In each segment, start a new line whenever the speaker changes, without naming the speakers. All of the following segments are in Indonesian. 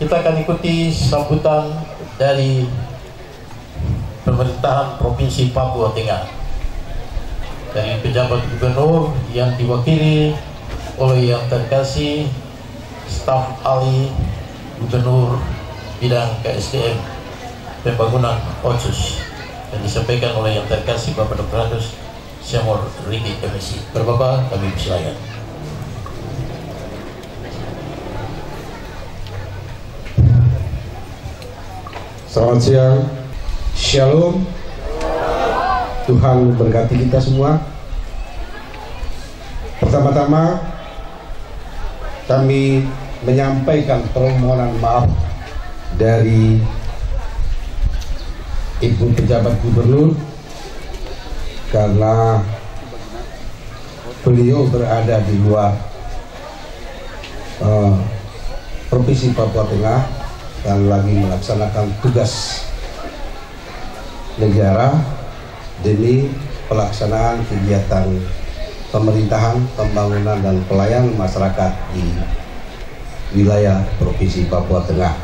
kita akan ikuti sambutan dari pemerintahan Provinsi Papua Tengah dari pejabat gubernur yang diwakili oleh yang terkasih staf ahli gubernur bidang KSDM pembangunan Otsus yang disampaikan oleh yang terkasih Bapak Dr. Andus Syamor Riki MSI. Bapak, kami persilakan.
Selamat siang, Shalom. Tuhan memberkati kita semua. Pertama-tama kami menyampaikan permohonan maaf dari Ibu Pejabat Gubernur karena beliau berada di luar Provinsi Papua Tengah dan lagi melaksanakan tugas negara demi pelaksanaan kegiatan pemerintahan, pembangunan dan pelayanan masyarakat di wilayah Provinsi Papua Tengah.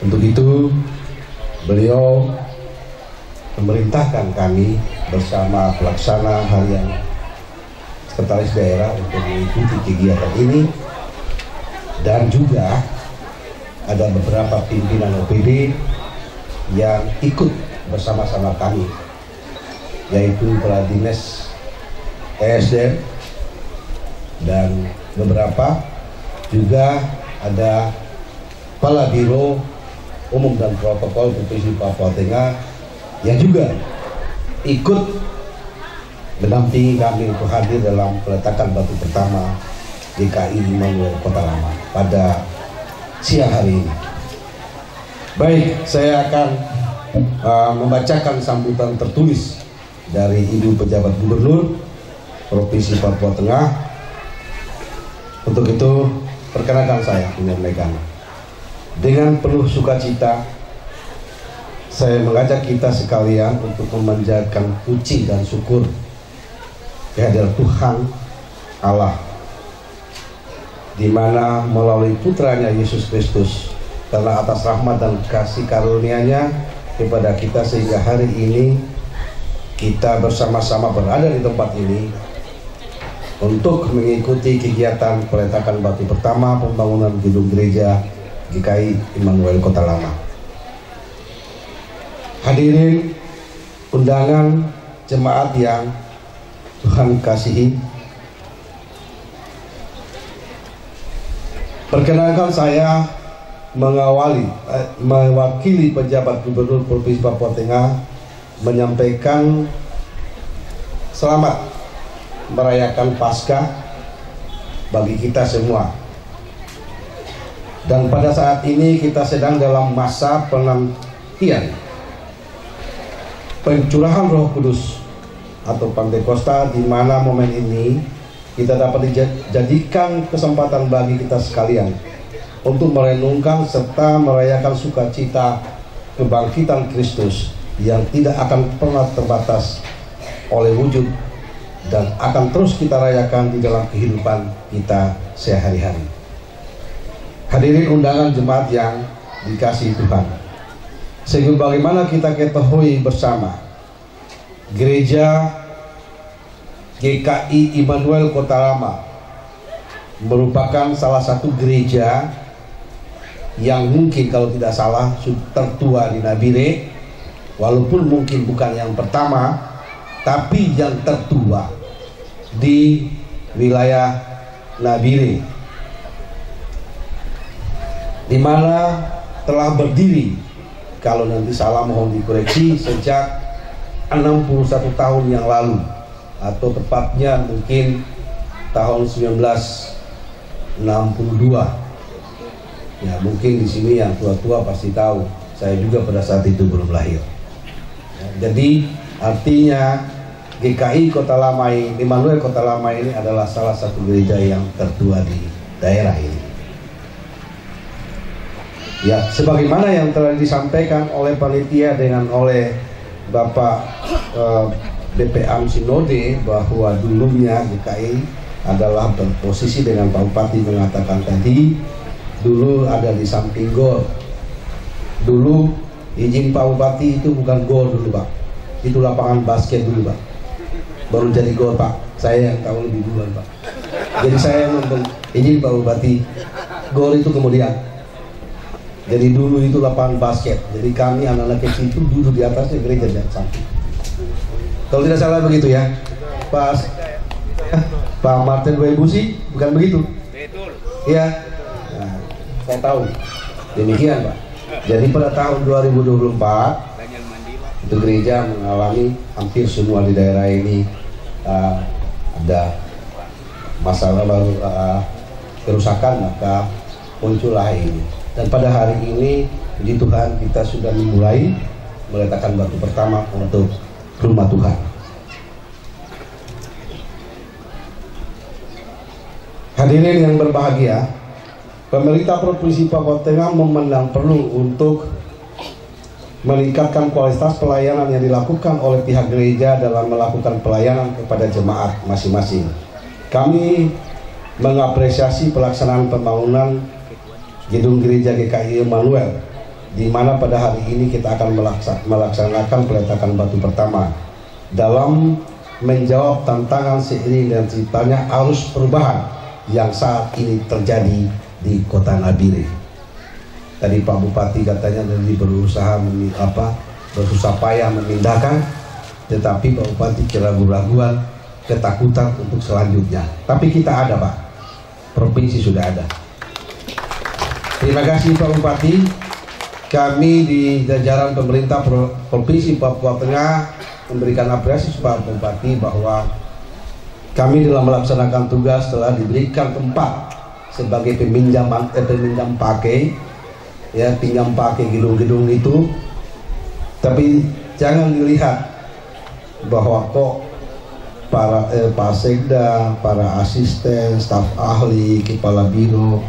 Untuk itu beliau memerintahkan kami bersama pelaksana harian sekretaris daerah untuk mengikuti kegiatan ini, dan juga ada beberapa pimpinan OPD yang ikut bersama-sama kami, yaitu Kepala Dinas ESDM dan beberapa juga ada Kepala Biro Umum dan Protokol Provinsi Papua Tengah yang juga ikut mendampingi kami untuk hadir dalam peletakan batu pertama GKI Immanuel Kota Lama pada siang hari ini. Baik, saya akan membacakan sambutan tertulis dari Ibu Pejabat Gubernur Provinsi Papua Tengah. Untuk itu, perkenankan saya menyampaikan. Dengan penuh sukacita, saya mengajak kita sekalian untuk memanjatkan puji dan syukur kehadiran Tuhan Allah, di mana melalui putranya Yesus Kristus, karena atas rahmat dan kasih karunia-Nya kepada kita sehingga hari ini kita bersama-sama berada di tempat ini untuk mengikuti kegiatan peletakan batu pertama pembangunan gedung gereja GKI Immanuel Kota Lama. Hadirin undangan jemaat yang Tuhan kasihi, perkenankan saya mewakili pejabat Gubernur Provinsi Papua Tengah menyampaikan selamat merayakan Paskah bagi kita semua. Dan pada saat ini kita sedang dalam masa penantian pencurahan Roh Kudus atau Pantekosta, di mana momen ini kita dapat dijadikan kesempatan bagi kita sekalian untuk merenungkan serta merayakan sukacita kebangkitan Kristus yang tidak akan pernah terbatas oleh wujud dan akan terus kita rayakan di dalam kehidupan kita sehari-hari. Hadirin undangan jemaat yang dikasihi Tuhan, sebagaimana kita ketahui bersama, Gereja GKI Immanuel Kota Lama merupakan salah satu gereja yang mungkin kalau tidak salah tertua di Nabire, walaupun mungkin bukan yang pertama, tapi yang tertua di wilayah Nabire, di mana telah berdiri, kalau nanti salah mohon dikoreksi, sejak 61 tahun yang lalu, atau tepatnya mungkin tahun 1962. Ya, mungkin di sini yang tua-tua pasti tahu, saya juga pada saat itu belum lahir. Ya, jadi artinya GKI Kota Lama ini, Immanuel Kota Lama ini adalah salah satu gereja yang tertua di daerah ini. Ya, sebagaimana yang telah disampaikan oleh panitia dengan oleh Bapak BPAM Sinode, bahwa dulunya GKI adalah berposisi dengan Pak Bupati mengatakan tadi, dulu ada di samping gor. Dulu izin Pak Bupati itu bukan gor dulu Pak, itu lapangan basket dulu Pak, baru jadi gor Pak. Saya yang tahu lebih duluan Pak, jadi saya yang nonton izin Pak Bupati. Gor itu kemudian, jadi dulu itu lapangan basket, jadi kami anak-anak kecil itu duduk di atasnya, gereja di samping. Kalau tidak salah begitu ya Pak Martin Webusi, bukan begitu?
Betul.
Iya. Nah, saya tahu. Demikian Pak. Jadi pada tahun 2024 itu gereja mengalami hampir semua di daerah ini ada masalah baru, kerusakan, maka muncullah ini. Dan pada hari ini puji Tuhan kita sudah memulai meletakkan batu pertama untuk rumah Tuhan. Hadirin yang berbahagia, pemerintah Provinsi Papua Tengah memandang perlu untuk meningkatkan kualitas pelayanan yang dilakukan oleh pihak gereja dalam melakukan pelayanan kepada jemaat masing-masing. Kami mengapresiasi pelaksanaan pembangunan gedung gereja GKI Immanuel, di mana pada hari ini kita akan melaksanakan peletakan batu pertama dalam menjawab tantangan seiring dan ceritanya arus perubahan yang saat ini terjadi di Kota Nabire. Tadi Pak Bupati katanya dari berusaha bersusah payah memindahkan, tetapi Pak Bupati keraguan-raguan, ketakutan untuk selanjutnya. Tapi kita ada Pak, provinsi sudah ada. Terima kasih Pak Bupati. Kami di jajaran pemerintah Provinsi Papua Tengah memberikan apresiasi Pak Bupati bahwa kami dalam melaksanakan tugas telah diberikan tempat sebagai peminjam pakai, ya, pinjam pakai gedung-gedung itu. Tapi jangan dilihat bahwa kok para Pak Sekda, para asisten, staf ahli, kepala biro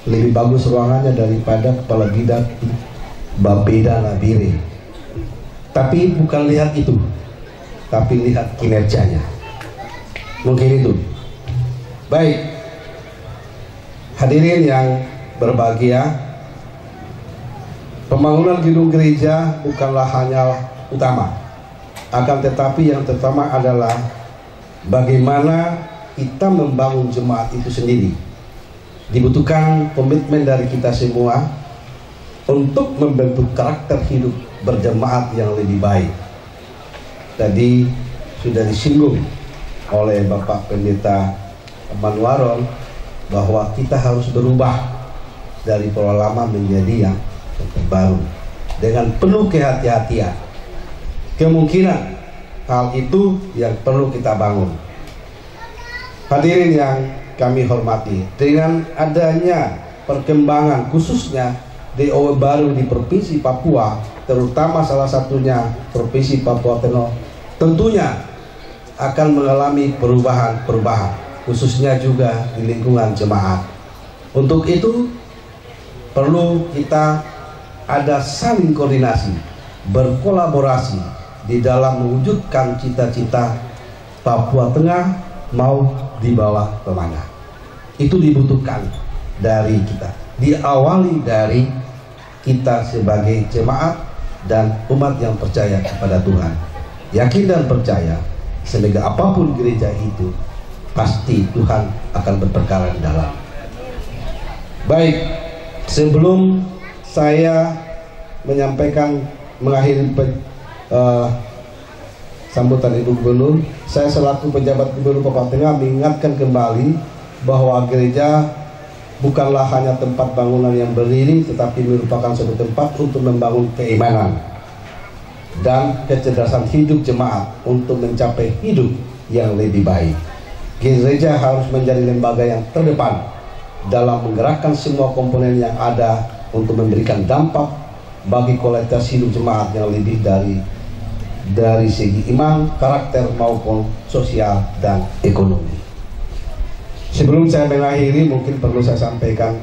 lebih bagus ruangannya daripada kepala bidang Bapeda Nabire. Tapi bukan lihat itu, tapi lihat kinerjanya. Mungkin itu. Baik, hadirin yang berbahagia, pembangunan gedung gereja bukanlah hanya utama, akan tetapi yang terutama adalah bagaimana kita membangun jemaat itu sendiri. Dibutuhkan komitmen dari kita semua untuk membentuk karakter hidup berjemaat yang lebih baik. Tadi sudah disinggung oleh Bapak Pendeta Manwaron bahwa kita harus berubah dari pola lama menjadi yang terbaru dengan penuh kehati-hatian. Kemungkinan hal itu yang perlu kita bangun. Hadirin yang kami hormati, dengan adanya perkembangan khususnya DOW baru di Provinsi Papua, terutama salah satunya Provinsi Papua Tengah, tentunya akan mengalami perubahan-perubahan, khususnya juga di lingkungan jemaat. Untuk itu perlu kita ada saling koordinasi, berkolaborasi di dalam mewujudkan cita-cita Papua Tengah mau dibawa kemana. Itu dibutuhkan dari kita, diawali dari kita sebagai jemaat dan umat yang percaya kepada Tuhan, yakin dan percaya sehingga apapun gereja itu pasti Tuhan akan berperkara di dalam. Baik, sebelum saya menyampaikan mengakhiri sambutan Ibu Gubernur, saya selaku pejabat Gubernur Papua Tengah mengingatkan kembali bahwa gereja bukanlah hanya tempat bangunan yang berdiri, tetapi merupakan suatu tempat untuk membangun keimanan dan kecerdasan hidup jemaat untuk mencapai hidup yang lebih baik. Gereja harus menjadi lembaga yang terdepan dalam menggerakkan semua komponen yang ada untuk memberikan dampak bagi kualitas hidup jemaat yang lebih dari segi iman, karakter maupun sosial dan ekonomi. Sebelum saya mengakhiri, mungkin perlu saya sampaikan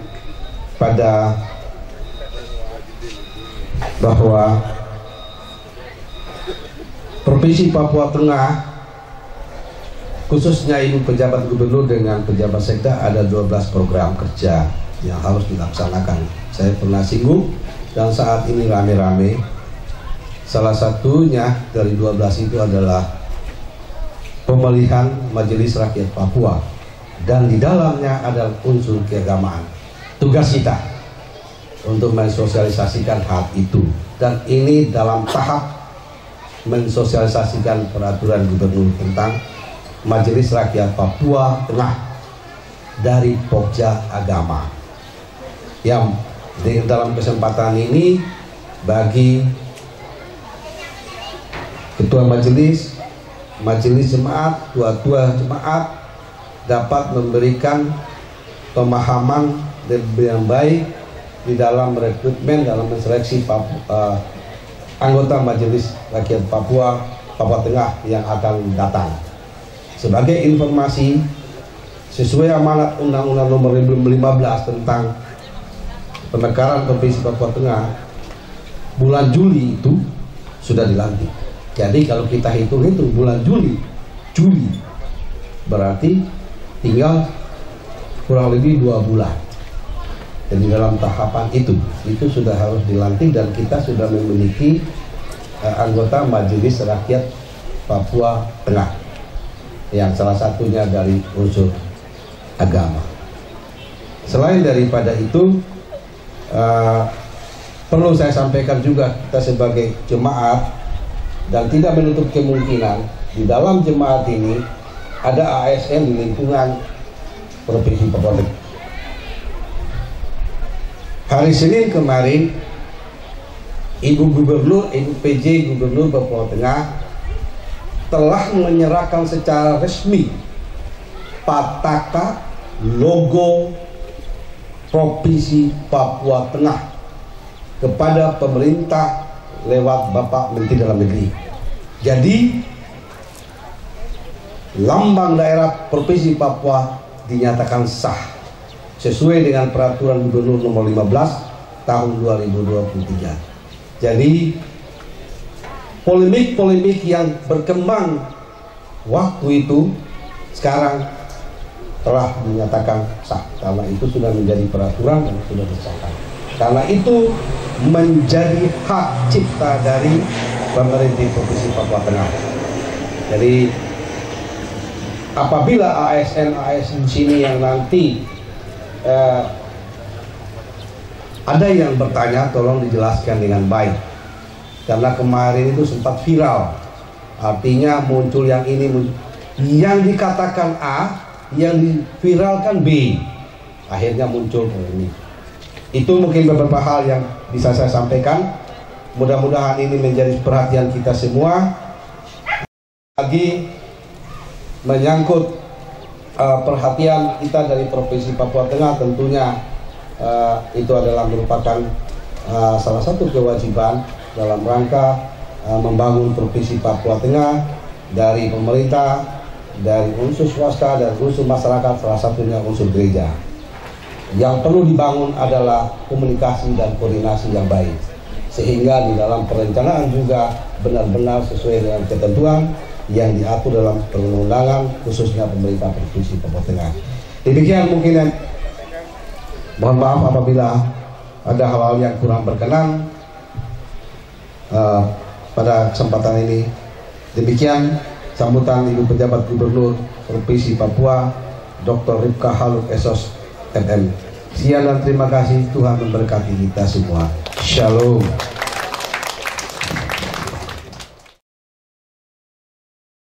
bahwa Provinsi Papua Tengah, khususnya Ibu Pejabat Gubernur dengan Pejabat Sekda, ada 12 program kerja yang harus dilaksanakan. Saya pernah singgung dan saat ini rame-rame. Salah satunya dari 12 itu adalah pemilihan Majelis Rakyat Papua, dan di dalamnya ada unsur keagamaan. Tugas kita untuk mensosialisasikan hal itu, dan ini dalam tahap mensosialisasikan peraturan gubernur tentang Majelis Rakyat Papua Tengah dari Pokja Agama, yang dalam kesempatan ini bagi ketua majelis jemaat, tua-tua jemaat dapat memberikan pemahaman yang baik di dalam rekrutmen, dalam menseleksi anggota Majelis Rakyat Papua Tengah yang akan datang. Sebagai informasi, sesuai amanat Undang-Undang Nomor 15 tentang Pemekaran Provinsi Papua Tengah, bulan Juli itu sudah dilantik. Jadi kalau kita hitung bulan Juli berarti tinggal kurang lebih 2 bulan. Jadi dalam tahapan itu sudah harus dilantik, dan kita sudah memiliki anggota Majelis Rakyat Papua Tengah yang salah satunya dari unsur agama. Selain daripada itu, perlu saya sampaikan juga, kita sebagai jemaat dan tidak menutup kemungkinan di dalam jemaat ini ada ASN di lingkungan Provinsi Papua Tengah. Hari Senin kemarin, Ibu PJ Gubernur Papua Tengah telah menyerahkan secara resmi pataka logo Provinsi Papua Tengah kepada pemerintah lewat Bapak Menteri Dalam Negeri. Jadi lambang daerah Provinsi Papua dinyatakan sah sesuai dengan peraturan Gubernur Nomor 15 tahun 2023. Jadi polemik yang berkembang waktu itu sekarang telah dinyatakan sah, karena itu sudah menjadi peraturan dan sudah disahkan. Karena itu menjadi hak cipta dari pemerintah Provinsi Papua Tengah. Jadi apabila ASN di sini yang nanti ada yang bertanya, tolong dijelaskan dengan baik, karena kemarin itu sempat viral. Artinya muncul yang ini, yang dikatakan A, yang diviralkan B, akhirnya muncul ini. Itu mungkin beberapa hal yang bisa saya sampaikan. Mudah-mudahan ini menjadi perhatian kita semua. Lagi menyangkut perhatian kita dari Provinsi Papua Tengah, tentunya itu adalah merupakan salah satu kewajiban dalam rangka membangun Provinsi Papua Tengah dari pemerintah, dari unsur swasta dan unsur masyarakat, salah satunya unsur gereja. Yang perlu dibangun adalah komunikasi dan koordinasi yang baik, sehingga di dalam perencanaan juga benar-benar sesuai dengan ketentuan yang diatur dalam perundang-undangan, khususnya pemerintah Provinsi Papua Tengah. Demikian mungkin, mohon maaf apabila ada hal-hal yang kurang berkenan pada kesempatan ini. Demikian sambutan Ibu Pejabat Gubernur Provinsi Papua, Dr. Ripka Haluk Esos MM. Sekian dan terima kasih. Tuhan memberkati kita semua. Shalom.